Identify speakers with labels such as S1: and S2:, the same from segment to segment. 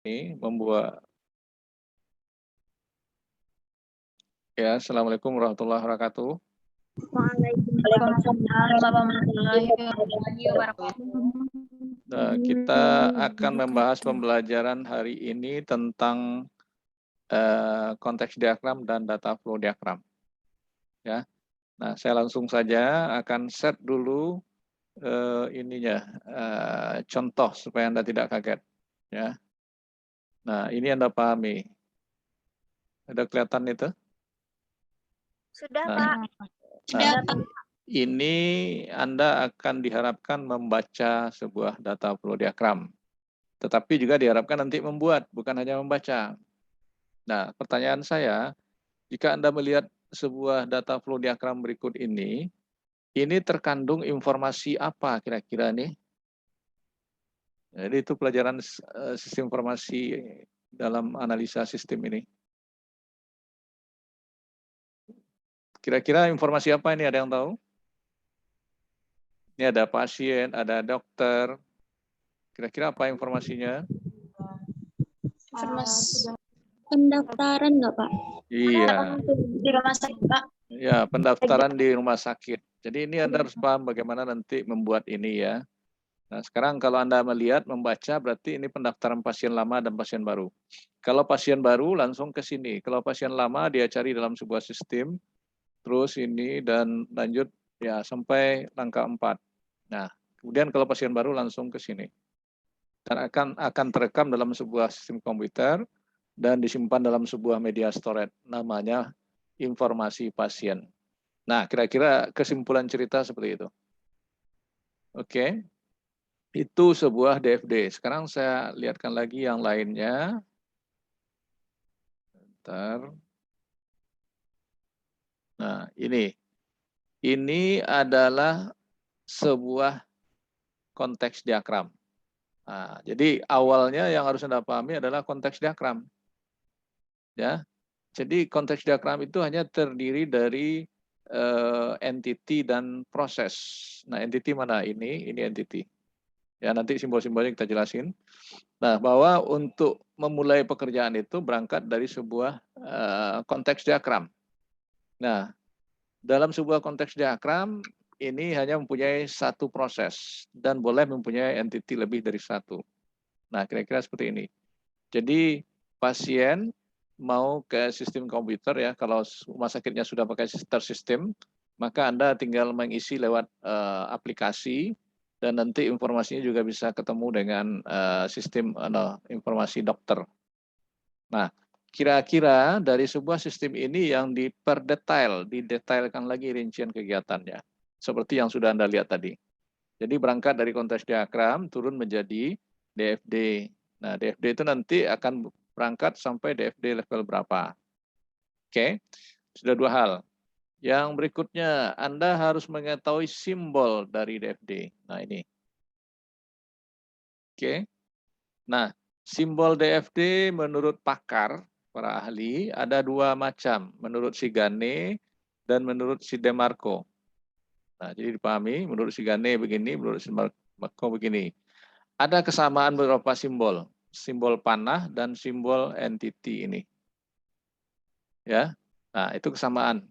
S1: ini membuat ya. Assalamualaikum warahmatullahi wabarakatuh.
S2: Waalaikumsalam warahmatullahi wabarakatuh.
S1: Nah, kita akan membahas pembelajaran hari ini tentang konteks diagram dan data flow diagram. Ya, nah saya langsung saja akan set dulu contoh supaya Anda tidak kaget. Ya, nah ini Anda pahami. Ada kelihatan itu?
S2: Sudah,
S1: Nah,
S2: Pak.
S1: Sudah, Pak. Ini Anda akan diharapkan membaca sebuah data flow diagram. Tetapi juga diharapkan nanti membuat, bukan hanya membaca. Nah, pertanyaan saya, jika Anda melihat sebuah data flow diagram berikut ini terkandung informasi apa kira-kira nih? Jadi itu pelajaran sistem informasi dalam analisa sistem ini. Kira-kira informasi apa ini, ada yang tahu? Ini ada pasien, ada dokter. Kira-kira apa informasinya?
S3: Pendaftaran nggak, Pak?
S1: Iya.
S2: Di rumah sakit, Pak.
S1: Ya, pendaftaran di rumah sakit. Jadi ini Anda harus paham bagaimana nanti membuat ini ya. Nah, sekarang kalau Anda melihat, membaca, berarti ini pendaftaran pasien lama dan pasien baru. Kalau pasien baru langsung ke sini. Kalau pasien lama dia cari dalam sebuah sistem, terus ini dan lanjut ya sampai langkah 4. Nah, kemudian kalau pasien baru langsung ke sini. Dan akan terekam dalam sebuah sistem komputer dan disimpan dalam sebuah media storage namanya informasi pasien. Nah, kira-kira kesimpulan cerita seperti itu. Oke. Itu sebuah DFD. Sekarang saya lihatkan lagi yang lainnya. Bentar. Nah, ini. Ini adalah sebuah konteks diagram. Nah, jadi awalnya yang harus Anda pahami adalah konteks diagram. Ya. Jadi konteks diagram itu hanya terdiri dari entity dan proses. Nah, entity mana? Ini entity. Ya, nanti simbol-simbolnya kita jelasin. Nah, bahwa untuk memulai pekerjaan itu berangkat dari sebuah konteks diagram. Nah, dalam sebuah konteks diagram ini hanya mempunyai satu proses dan boleh mempunyai entity lebih dari satu. Nah, kira-kira seperti ini. Jadi pasien mau ke sistem komputer ya, kalau rumah sakitnya sudah pakai sistem, maka Anda tinggal mengisi lewat aplikasi dan nanti informasinya juga bisa ketemu dengan sistem informasi dokter. Nah, kira-kira dari sebuah sistem ini yang didetailkan lagi rincian kegiatannya. Seperti yang sudah Anda lihat tadi. Jadi berangkat dari konteks diagram, turun menjadi DFD. Nah, DFD itu nanti akan berangkat sampai DFD level berapa. Oke, sudah dua hal. Yang berikutnya, Anda harus mengetahui simbol dari DFD. Nah, ini. Oke. Nah, simbol DFD menurut pakar, para ahli, ada dua macam. Menurut Sigane dan menurut si Demarco. Nah, jadi dipahami, menurut Sigane begini, menurut si Demarco begini. Ada kesamaan beberapa simbol. Simbol panah dan simbol entity ini. Ya, nah itu kesamaan.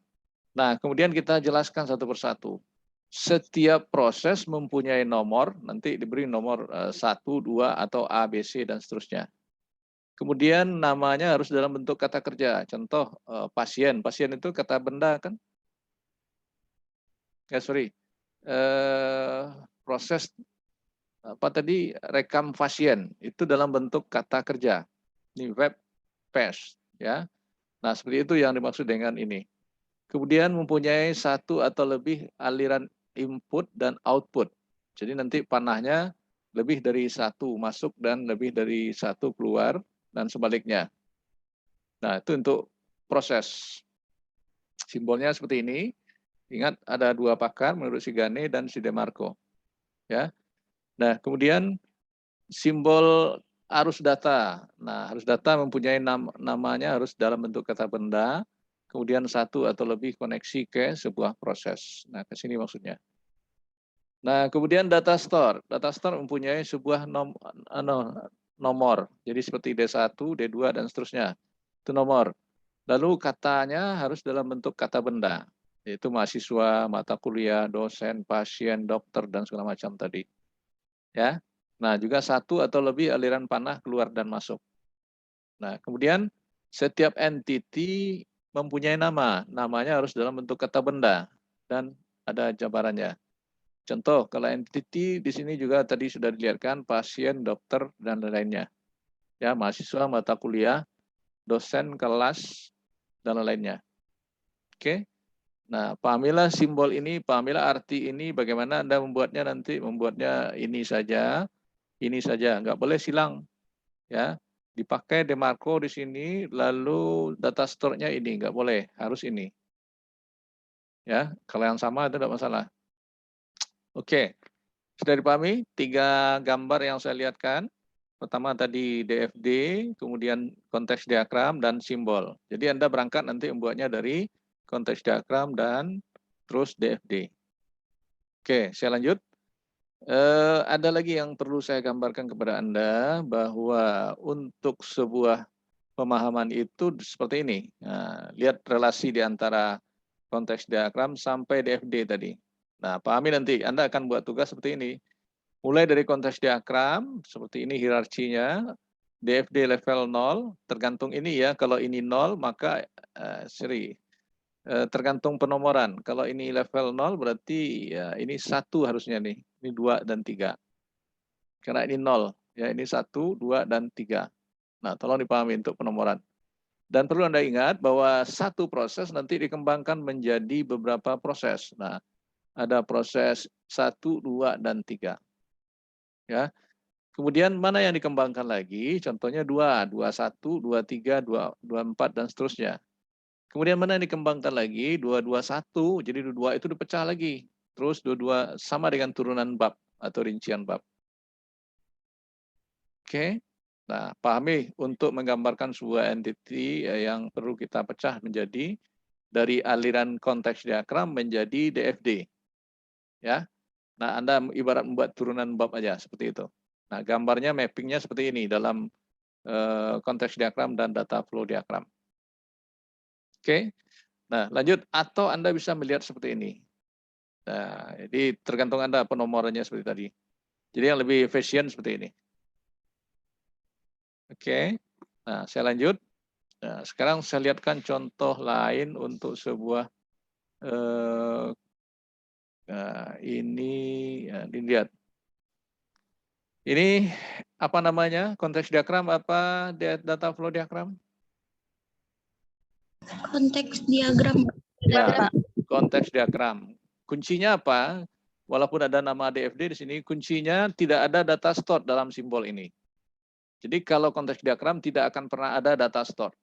S1: Nah, kemudian kita jelaskan satu persatu. Setiap proses mempunyai nomor, nanti diberi nomor 1, 2, atau A, B, C, dan seterusnya. Kemudian namanya harus dalam bentuk kata kerja. Contoh pasien. Pasien itu kata benda kan? Proses apa tadi, rekam pasien itu dalam bentuk kata kerja. Ini web page ya. Nah, seperti itu yang dimaksud dengan ini. Kemudian mempunyai satu atau lebih aliran input dan output. Jadi nanti panahnya lebih dari satu masuk dan lebih dari satu keluar dan sebaliknya. Nah, itu untuk proses. Simbolnya seperti ini. Ingat ada dua pakar menurut Sigane dan si Demarco. Ya. Nah, kemudian simbol arus data. Nah, arus data mempunyai namanya harus dalam bentuk kata benda, kemudian satu atau lebih koneksi ke sebuah proses. Nah, ke sini maksudnya. Nah, kemudian data store. Data store mempunyai sebuah nomor. Jadi seperti D1, D2, dan seterusnya. Itu nomor. Lalu katanya harus dalam bentuk kata benda, yaitu mahasiswa, mata kuliah, dosen, pasien, dokter, dan segala macam tadi. Ya. Nah, juga satu atau lebih aliran panah keluar dan masuk. Nah, kemudian setiap entity mempunyai nama. Namanya harus dalam bentuk kata benda dan ada jabarannya. Contoh, kalau entity di sini juga tadi sudah dilihatkan pasien, dokter, dan lain-lainnya. Ya, mahasiswa, mata kuliah, dosen, kelas, dan lain-lainnya. Oke. Nah, pahamilah simbol ini, pahamilah arti ini, bagaimana Anda membuatnya nanti, membuatnya ini saja, nggak boleh silang. Ya, dipakai Demarco di sini, lalu data store-nya ini, nggak boleh, harus ini. Ya, kalau yang sama itu tidak masalah. Oke, sudah dipahami 3 gambar yang saya lihatkan. Pertama tadi DFD, kemudian konteks diagram, dan simbol. Jadi Anda berangkat nanti membuatnya dari konteks diagram dan terus DFD. Oke, saya lanjut. Ada lagi yang perlu saya gambarkan kepada Anda, bahwa untuk sebuah pemahaman itu seperti ini. Nah, lihat relasi di antara konteks diagram sampai DFD tadi. Nah, pahami nanti, Anda akan buat tugas seperti ini. Mulai dari konteks diagram, seperti ini hierarkinya, DFD level 0, tergantung ini ya, kalau ini 0 maka tergantung penomoran. Kalau ini level 0 berarti ya ini 1 harusnya nih, ini 2 dan 3. Karena ini 0, ya ini 1, 2, dan 3. Nah, tolong dipahami untuk penomoran. Dan perlu Anda ingat bahwa satu proses nanti dikembangkan menjadi beberapa proses. Nah, ada proses 1, 2, dan 3. Ya. Kemudian mana yang dikembangkan lagi? Contohnya 2, 21, 23, 24, dan seterusnya. Kemudian mana yang dikembangkan lagi? 221, jadi 22 itu dipecah lagi. Terus 22 sama dengan turunan bab atau rincian bab. Oke. Nah, pahami untuk menggambarkan sebuah entity yang perlu kita pecah menjadi dari aliran konteks diagram menjadi DFD. Ya. Nah, Anda ibarat membuat turunan bab aja seperti itu. Nah, gambarnya mappingnya seperti ini dalam konteks diagram dan data flow diagram. Oke. Nah, lanjut, atau Anda bisa melihat seperti ini. Nah, jadi tergantung Anda penomorannya seperti tadi. Jadi yang lebih efisien seperti ini. Oke. Nah, saya lanjut. Nah, sekarang saya lihatkan contoh lain untuk sebuah ini dilihat. Ini apa namanya? Konteks diagram apa data flow diagram?
S3: Konteks diagram.
S1: Ya, konteks diagram. Kuncinya apa? Walaupun ada nama DFD di sini, kuncinya tidak ada data store dalam simbol ini. Jadi kalau konteks diagram tidak akan pernah ada data store.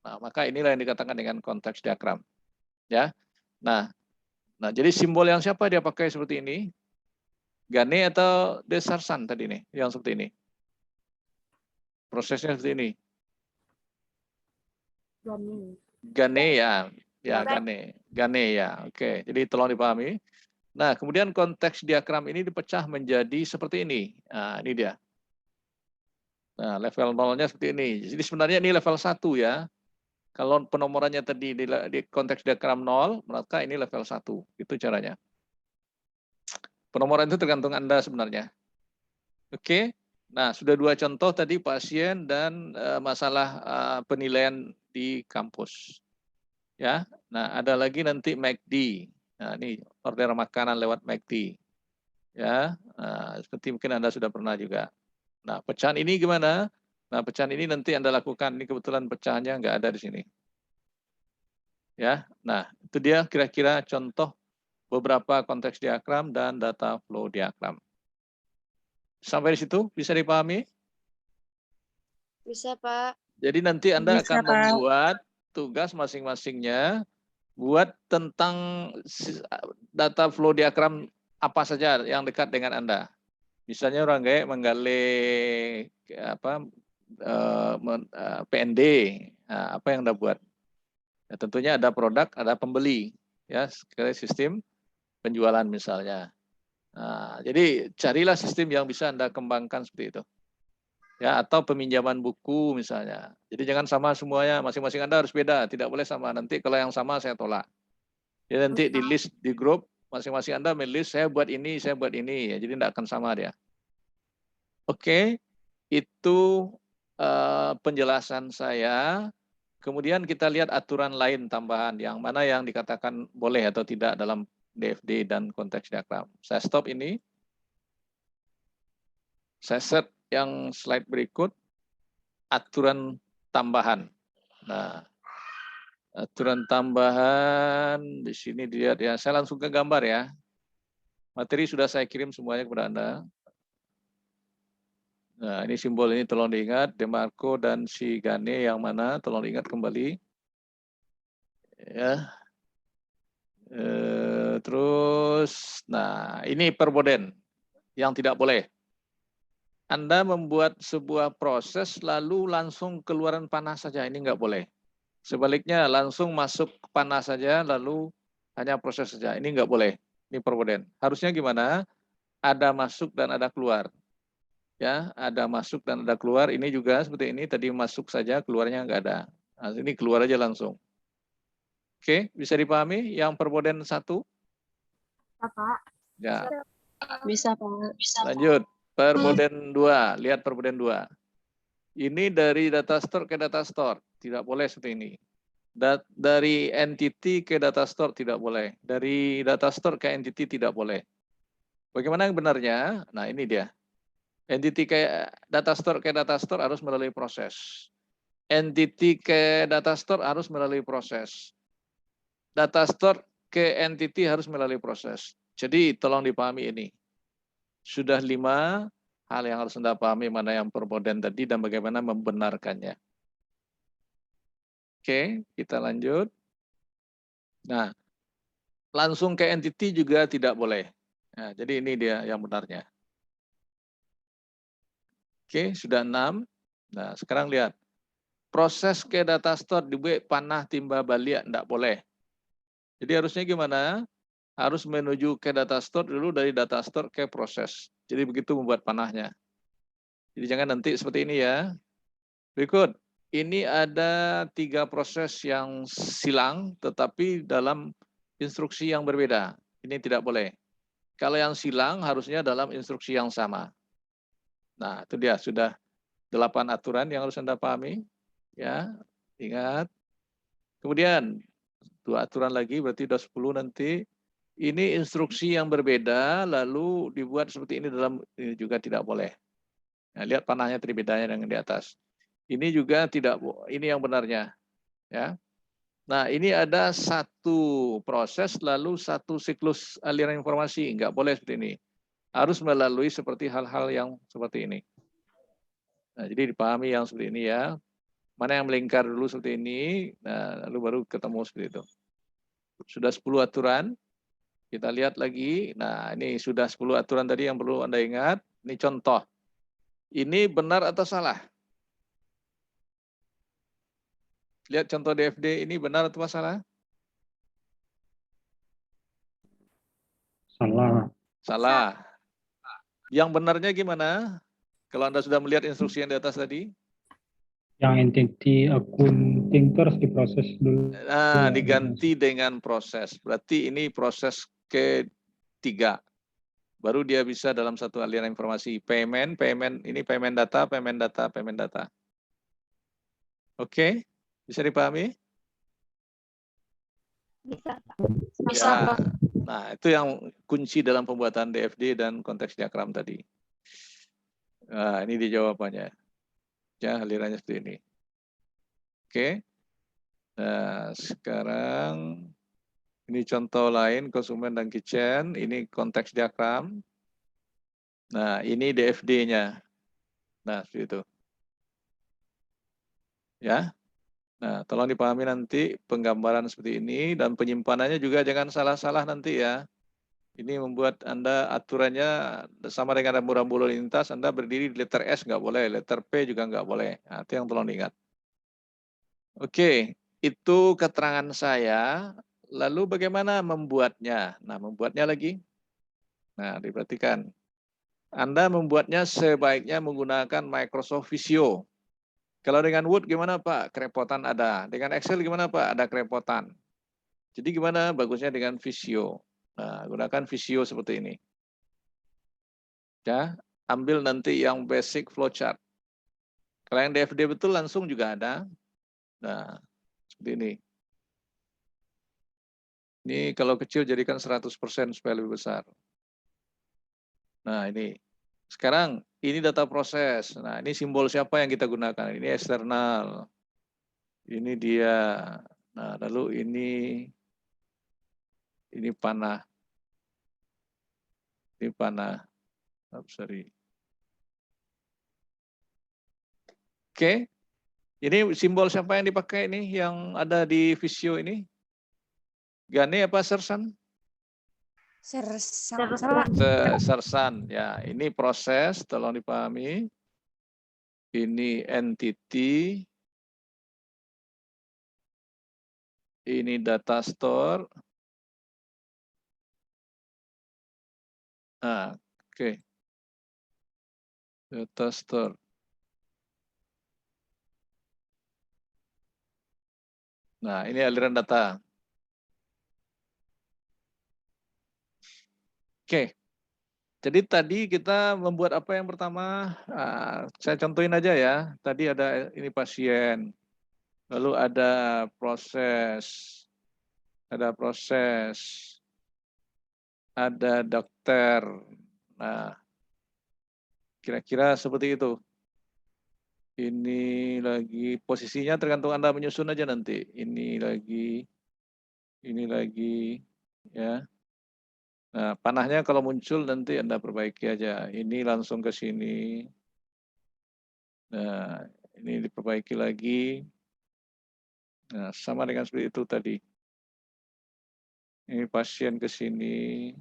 S1: Nah, maka inilah yang dikatakan dengan konteks diagram. Ya. Nah, jadi simbol yang siapa dia pakai seperti ini? Gane atau Desarsan tadi nih, yang seperti ini. Prosesnya seperti ini. Gane ya. Ya, Gane ya. Oke, jadi tolong dipahami. Nah, kemudian konteks diagram ini dipecah menjadi seperti ini. Nah, ini dia. Nah, level 0-nya seperti ini. Jadi sebenarnya ini level 1 ya. Kalau penomorannya tadi di konteks diagram 0, maka ini level 1. Itu caranya. Penomoran itu tergantung Anda sebenarnya. Oke. Nah, sudah 2 contoh tadi pasien dan masalah penilaian di kampus. Ya. Nah, ada lagi nanti McD. Nah, ini order makanan lewat McD. Ya. Nah, seperti mungkin Anda sudah pernah juga. Nah, pecahan ini gimana? Nah, pecahan ini nanti Anda lakukan. Ini kebetulan pecahannya nggak ada di sini. Ya. Nah, itu dia kira-kira contoh beberapa konteks diagram dan data flow diagram. Sampai di situ bisa dipahami?
S2: Bisa, Pak.
S1: Jadi nanti Anda
S4: Bisa,
S1: akan
S4: Pak.
S1: membuat tugas masing-masingnya buat tentang data flow diagram apa saja yang dekat dengan Anda. Misalnya orang kayak menggali PND, nah, apa yang Anda buat? Ya, tentunya ada produk, ada pembeli, ya, sistem penjualan misalnya. Nah, jadi carilah sistem yang bisa Anda kembangkan seperti itu. Ya, atau peminjaman buku misalnya. Jadi jangan sama semuanya, masing-masing Anda harus beda, tidak boleh sama. Nanti kalau yang sama saya tolak. Ya, nanti di list di grup masing-masing Anda menulis saya buat ini, saya buat ini ya. Jadi tidak akan sama dia. Oke, itu penjelasan saya. Kemudian kita lihat aturan lain tambahan yang mana yang dikatakan boleh atau tidak dalam DFD dan konteks diagram. Saya stop ini. Saya set yang slide berikut, aturan tambahan. Nah, aturan tambahan di sini dilihat ya. Saya langsung ke gambar ya. Materi sudah saya kirim semuanya kepada Anda. Nah, ini simbol ini tolong diingat, Demarco dan si Gane yang mana, tolong diingat kembali. Ya. Terus, nah ini perboden yang tidak boleh. Anda membuat sebuah proses lalu langsung keluaran panas saja, ini nggak boleh. Sebaliknya langsung masuk panas saja lalu hanya proses saja, ini nggak boleh. Ini perboden. Harusnya gimana? Ada masuk dan ada keluar. Ya, ada masuk dan ada keluar. Ini juga seperti ini. Tadi masuk saja, keluarnya nggak ada. Nah, ini keluar aja langsung. Oke, bisa dipahami? Yang perboden 1?
S2: Pak.
S1: Ya.
S3: Bisa, Pak.
S1: Lanjut. Perboden 2. Lihat perboden 2. Ini dari data store ke data store. Tidak boleh seperti ini. Dari entity ke data store tidak boleh. Dari data store ke entity tidak boleh. Bagaimana yang benarnya? Nah, ini dia. Entity ke data store harus melalui proses. Entity ke data store harus melalui proses. Data store ke entity harus melalui proses. Jadi tolong dipahami ini. Sudah 5 hal yang harus Anda pahami mana yang perboden tadi dan bagaimana membenarkannya. Oke, kita lanjut. Nah, langsung ke entity juga tidak boleh. Nah, jadi ini dia yang benarnya. Oke, sudah 6. Nah, sekarang lihat. Proses ke data store dibuat panah timba balik tidak boleh. Jadi harusnya gimana? Harus menuju ke data store dulu, dari data store ke proses. Jadi begitu membuat panahnya. Jadi jangan nanti seperti ini ya. Berikut, ini ada 3 proses yang silang tetapi dalam instruksi yang berbeda. Ini tidak boleh. Kalau yang silang harusnya dalam instruksi yang sama. Nah, itu dia sudah 8 aturan yang harus Anda pahami. Ya, ingat. Kemudian 2 aturan lagi berarti sudah 10 nanti. Ini instruksi yang berbeda lalu dibuat seperti ini dalam, ini juga tidak boleh. Nah, lihat panahnya tadi bedanya dengan di atas. Ini juga tidak, ini yang benarnya. Ya. Nah, ini ada 1 proses lalu 1 siklus aliran informasi, nggak boleh seperti ini. Harus melalui seperti hal-hal yang seperti ini. Nah, jadi dipahami yang seperti ini ya. Mana yang melingkar dulu seperti ini, nah lalu baru ketemu seperti itu. Sudah 10 aturan. Kita lihat lagi. Nah, ini sudah 10 aturan tadi yang perlu Anda ingat. Ini contoh. Ini benar atau salah? Lihat contoh DFD ini benar atau salah?
S4: Salah.
S1: Salah. Yang benarnya gimana? Kalau Anda sudah melihat instruksi yang di atas tadi?
S4: Yang entity accounting terus diproses dulu.
S1: Nah, diganti dengan proses. Berarti ini proses ke-3. Baru dia bisa dalam satu aliran informasi. Payment, ini payment data. Oke, bisa dipahami?
S2: Bisa, Pak.
S1: Ya. Nah, itu yang kunci dalam pembuatan DFD dan konteks diagram tadi. Nah, ini dia jawabannya. Ya, alirannya seperti ini. Oke. Nah, sekarang ini contoh lain, konsumen dan kitchen. Ini konteks diagram. Nah, ini DFD-nya. Nah, seperti itu. Ya. Nah, tolong dipahami nanti penggambaran seperti ini dan penyimpanannya juga jangan salah-salah nanti ya. Ini membuat Anda aturannya sama dengan rambu-rambu lalu lintas, Anda berdiri di letter S nggak boleh, letter P juga nggak boleh. Nah, itu yang tolong diingat. Oke, itu keterangan saya. Lalu bagaimana membuatnya? Nah, membuatnya lagi. Nah, diperhatikan. Anda membuatnya sebaiknya menggunakan Microsoft Visio. Kalau dengan Word gimana Pak? Kerepotan ada. Dengan Excel gimana Pak? Ada kerepotan. Jadi gimana bagusnya dengan Visio? Nah, gunakan Visio seperti ini. Ya, ambil nanti yang basic flowchart. Kalau yang DFD betul langsung juga ada. Nah, seperti ini. Ini kalau kecil jadikan 100% supaya lebih besar. Nah, ini. Sekarang ini data proses. Nah, ini simbol siapa yang kita gunakan? Ini eksternal. Ini dia. Nah, lalu ini panah. Ini panah. Oh, sorry. Oke. Ini simbol siapa yang dipakai ini yang ada di Visio ini? Gane apa Sersan? Sersan. Ya, ini proses, tolong dipahami. Ini entity. Ini data store. Nah, oke. Data store. Nah, ini aliran data. Oke. Jadi tadi kita membuat apa yang pertama? Saya contohin aja ya. Tadi ada ini pasien. Lalu ada proses. Ada proses. Ada dokter. Nah, kira-kira seperti itu. Ini lagi posisinya tergantung Anda menyusun aja nanti. Ini lagi, ya. Nah, panahnya kalau muncul nanti Anda perbaiki aja. Ini langsung ke sini. Nah, ini diperbaiki lagi. Nah, sama dengan seperti itu tadi. Ini pasien ke sini.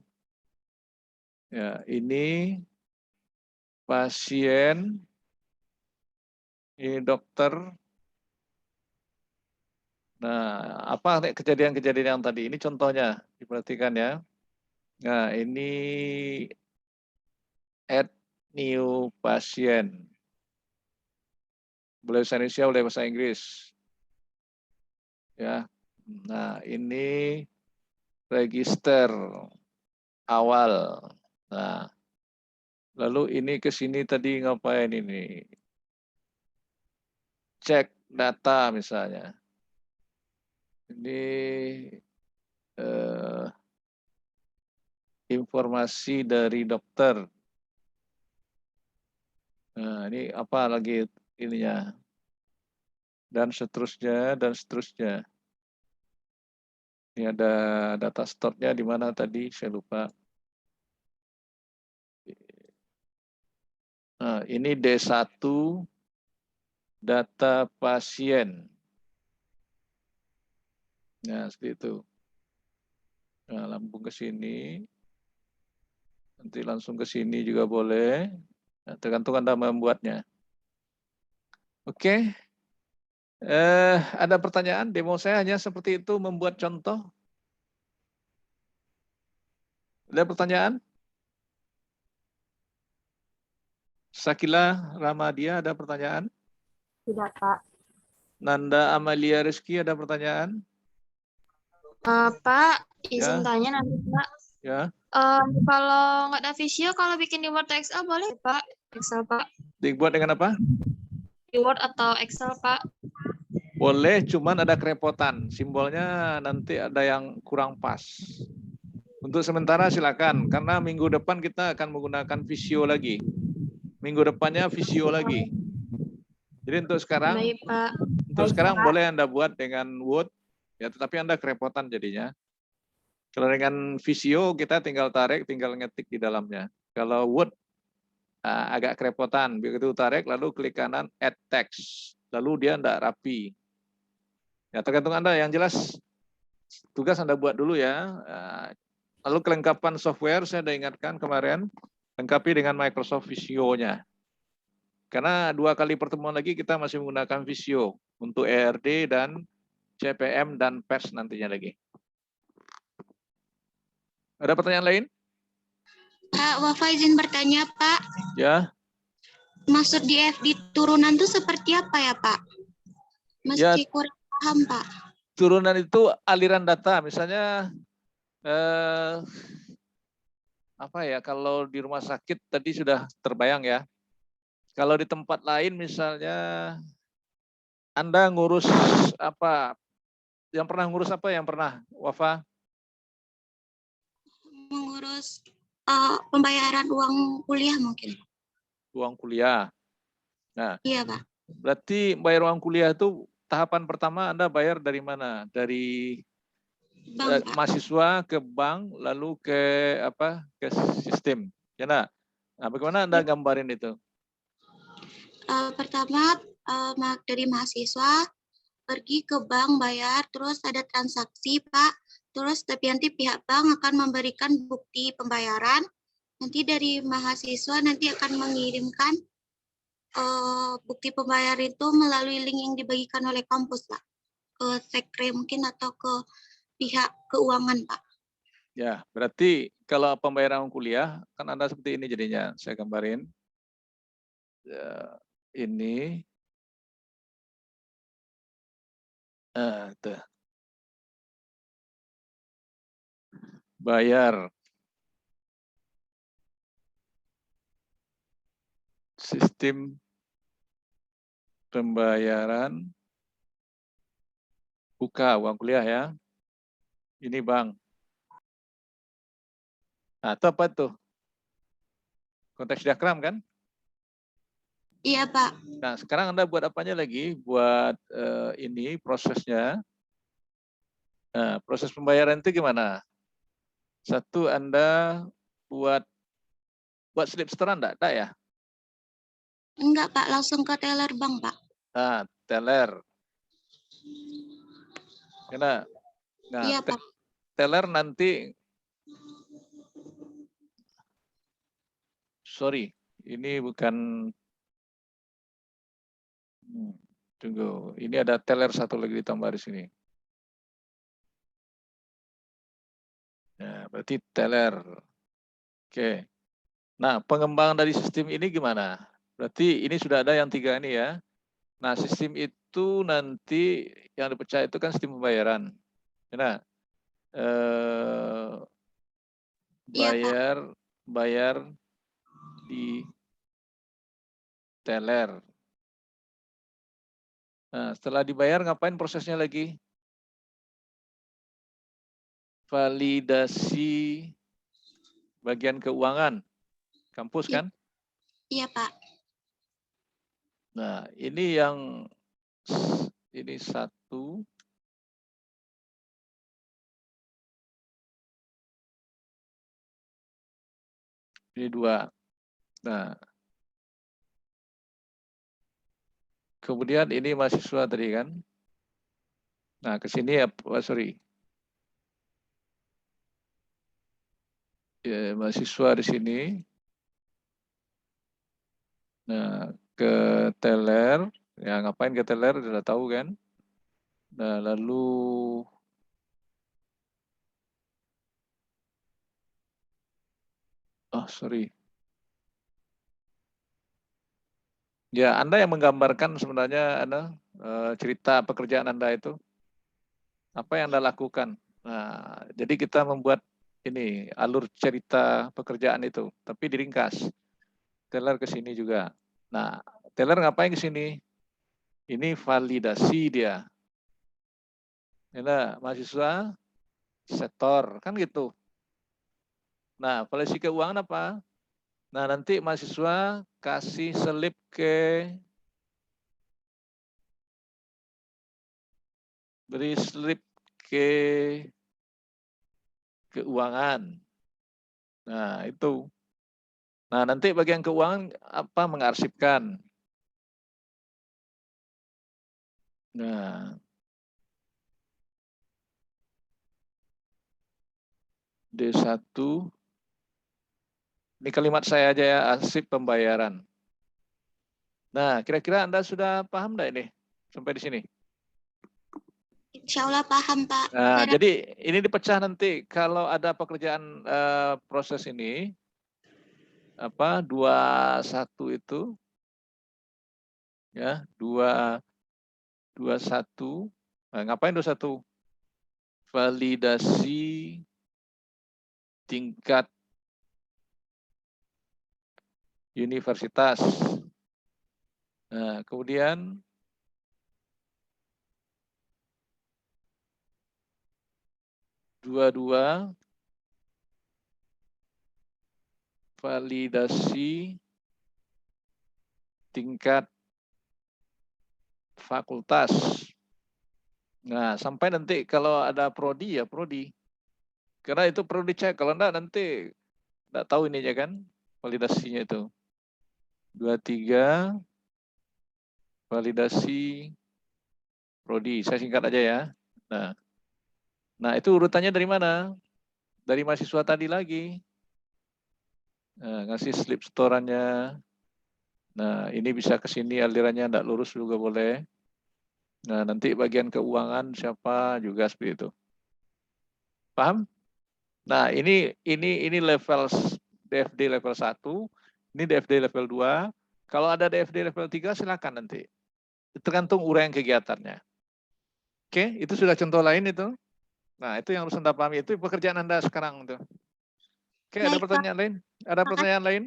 S1: Ya, ini pasien. Ini dokter. Nah, apa kejadian-kejadian yang tadi? Ini contohnya, diperhatikan ya. Nah, ini add new patient. Boleh bahasa Indonesia, boleh bahasa Inggris. Ya. Nah, ini register awal. Nah, lalu ini ke sini tadi ngapain ini? Cek data misalnya. Ini informasi dari dokter. Nah, ini apa lagi ininya? Dan seterusnya, dan seterusnya. Ini ada data store-nya di mana tadi, saya lupa. Nah, ini D1 data pasien. Nah, seperti itu. Nah, lambung ke sini. Nanti langsung ke sini juga boleh. Nah, tergantung Anda membuatnya. Oke. Ada pertanyaan? Demo saya hanya seperti itu, membuat contoh. Ada pertanyaan? Sakila Ramadia, ada pertanyaan?
S2: Tidak, Pak.
S1: Nanda Amalia Rizky, ada pertanyaan?
S3: Pak,
S1: Ya.
S3: izin tanya nanti, Pak.
S1: Ya.
S3: Kalau nggak ada Visio, kalau bikin di Word atau Excel boleh, Pak? Excel, Pak.
S1: Dibuat dengan apa?
S3: Di Word atau Excel, Pak?
S1: Boleh, cuman ada kerepotan. Simbolnya nanti ada yang kurang pas. Untuk sementara silakan, karena minggu depan kita akan menggunakan Visio lagi. Minggu depannya Visio lagi. Jadi untuk sekarang,
S3: Baik, Pak.
S1: boleh Anda buat dengan Word, ya, tetapi Anda kerepotan jadinya. Kalau dengan Visio kita tinggal tarik, tinggal ngetik di dalamnya. Kalau Word agak kerepotan, begitu tarik lalu klik kanan Add Text, lalu dia tidak rapi. Ya, tergantung Anda, yang jelas tugas Anda buat dulu ya. Lalu kelengkapan software saya sudah ingatkan kemarin, lengkapi dengan Microsoft Visio-nya. Karena 2 kali pertemuan lagi kita masih menggunakan Visio untuk ERD dan CPM dan PERS nantinya lagi. Ada pertanyaan lain?
S3: Pak, Wafa izin bertanya, Pak.
S1: Ya,
S3: Maksud di FD turunan itu seperti apa ya, Pak? Masih kurang paham, Pak.
S1: turunan itu aliran data. Misalnya apa ya, kalau di rumah sakit tadi sudah terbayang ya. Kalau di tempat lain misalnya Anda ngurus apa? Yang pernah ngurus apa yang pernah, Wafa?
S3: Mengurus pembayaran uang kuliah mungkin.
S1: Uang kuliah. Nah,
S3: Iya, Pak.
S1: berarti bayar uang kuliah itu tahapan pertama Anda bayar dari mana? Dari
S3: Bank, Pak.
S1: mahasiswa ke bank, lalu ke apa? Ke sistem. Ya, nah, bagaimana Anda gambarin itu?
S3: Pertama dari mahasiswa pergi ke bank bayar, terus ada transaksi, Pak. Terus tapi nanti pihak bank akan memberikan bukti pembayaran. Nanti dari mahasiswa nanti akan mengirimkan bukti pembayaran itu melalui link yang dibagikan oleh kampus, Pak. Ke sekre mungkin atau ke pihak keuangan, Pak.
S1: Ya, berarti kalau pembayaran uang kuliah kan Anda seperti ini jadinya. Saya gambarin. Ya, ini tuh. Bayar sistem pembayaran buka uang kuliah ya. Ini bank. Nah, itu apa tuh? Konteks diagram kan?
S3: Iya, Pak.
S1: Nah, sekarang Anda buat apanya lagi? Buat ini prosesnya. Nah, proses pembayaran itu gimana? Satu, Anda buat slip setoran enggak? Enggak ya?
S3: Enggak, Pak. Langsung ke teller bank, Pak.
S1: Nah, teller. Nah,
S3: Iya, Pak.
S1: teller nanti, sorry, ini bukan, tunggu, ini ada teller satu lagi ditambah di sini. Nah, berarti teller. Oke. Nah, pengembangan dari sistem ini gimana? Berarti ini sudah ada yang 3 ini ya. Nah, sistem itu nanti yang dipecah itu kan sistem pembayaran. Nah, bayar di teller. Nah, setelah dibayar ngapain prosesnya lagi? Validasi bagian keuangan kampus kan?
S3: Iya, Pak.
S1: Nah, ini yang ini 1. Ini 2. Nah, kemudian ini mahasiswa tadi kan? Nah, ke sini sorry. Ya, mahasiswa di sini. Nah, ke teller, ya ngapain ke teller sudah tahu kan? Nah, lalu sorry. Ya, Anda yang menggambarkan sebenarnya cerita pekerjaan Anda itu. Apa yang Anda lakukan? Nah, jadi kita membuat ini alur cerita pekerjaan itu, tapi diringkas. Teller ke sini juga. Nah, teller ngapain ke sini? Ini validasi dia. Ini mahasiswa setor, kan gitu. Nah, validasi keuangan apa? Nah, nanti mahasiswa kasih selip beri slip ke keuangan. Nah, itu. Nah, nanti bagian keuangan apa mengarsipkan. Nah, D1, ini kalimat saya aja ya, arsip pembayaran. Nah, kira-kira Anda sudah paham enggak ini sampai di sini?
S3: Insya Allah paham, Pak.
S1: Nah, jadi ini dipecah nanti kalau ada pekerjaan proses ini, 21 itu ya, 21. Nah, ngapain 21? Validasi tingkat universitas. Nah, kemudian dua validasi tingkat fakultas. Nah, sampai nanti kalau ada prodi ya prodi. Karena itu perlu dicek. Kalau enggak nanti enggak tahu ininya kan validasinya itu. 23 validasi prodi. Saya singkat aja ya. Nah, itu urutannya dari mana? Dari mahasiswa tadi lagi. Nah, ngasih slip setorannya. Nah, ini bisa ke sini alirannya enggak lurus juga boleh. Nah, nanti bagian keuangan siapa juga seperti itu. Paham? Nah, ini level DFD level 1, ini DFD level 2. Kalau ada DFD level 3 silakan nanti. Tergantung uraian kegiatannya. Oke, itu sudah contoh lain itu. Nah, itu yang harus Anda pahami, itu pekerjaan Anda sekarang itu. Oke, ada
S3: Baik, Pak.
S1: pertanyaan lain? Ada pertanyaan lain?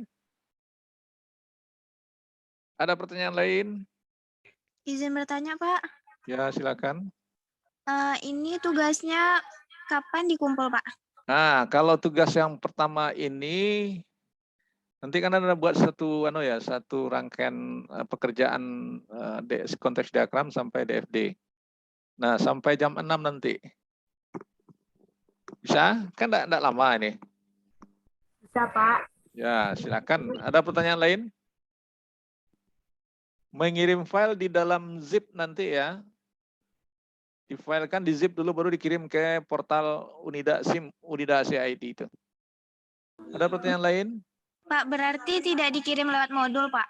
S1: Ada pertanyaan lain?
S2: Izin bertanya, Pak.
S1: Ya, silakan.
S2: Ini tugasnya kapan dikumpul, Pak?
S1: Nah, kalau tugas yang pertama ini nanti kan Anda buat satu rangkaian pekerjaan konteks diagram sampai DFD. Nah, sampai jam 6 nanti. Bisa? Kan enggak lama ini.
S2: Bisa, Pak.
S1: Ya, silakan. Ada pertanyaan lain? Mengirim file di dalam zip nanti ya. Difilekan di zip dulu baru dikirim ke portal Unida SIM, Unida CID itu. Ada pertanyaan lain?
S2: Pak, berarti tidak dikirim lewat modul, Pak?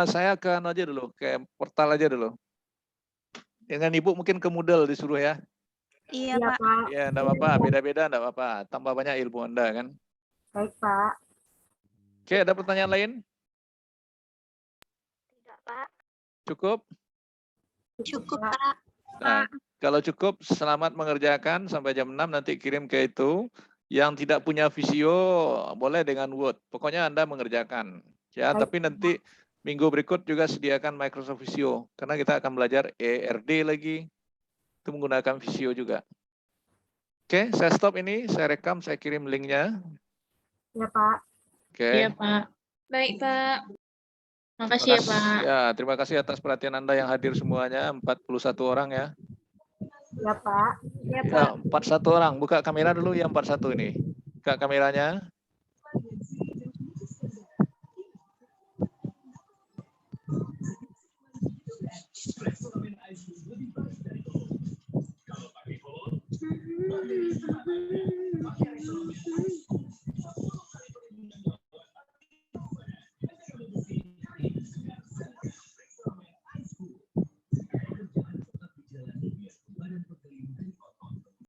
S1: Saya ke aja dulu, ke portal aja dulu. Dengan Ibu mungkin ke Moodle disuruh ya.
S2: Iya, Pak.
S1: Ya, enggak apa-apa, beda-beda enggak apa-apa. Tambah banyak ilmu Anda kan.
S2: Baik, Pak.
S1: Oke, ada pertanyaan lain?
S2: Tidak, Pak.
S1: Cukup?
S3: Cukup, Pak.
S1: Nah, kalau cukup, selamat mengerjakan sampai jam 6 nanti kirim ke itu. Yang tidak punya visio boleh dengan Word. Pokoknya Anda mengerjakan. Ya,
S2: Baik.
S1: tapi nanti minggu berikut juga sediakan Microsoft Visio karena kita akan belajar ERD lagi. Itu menggunakan Visio juga. Oke, saya stop ini, saya rekam, saya kirim linknya.
S2: Ya, Pak.
S1: Oke.
S5: Iya, Pak. Baik, Pak. Makasih ya, Pak.
S1: Ya, terima kasih atas perhatian Anda yang hadir semuanya, 41 orang ya.
S2: Ya, Pak.
S5: Iya,
S1: Ya, 41 orang. Buka kamera dulu yang 41 ini. Buka kameranya.
S2: Pak.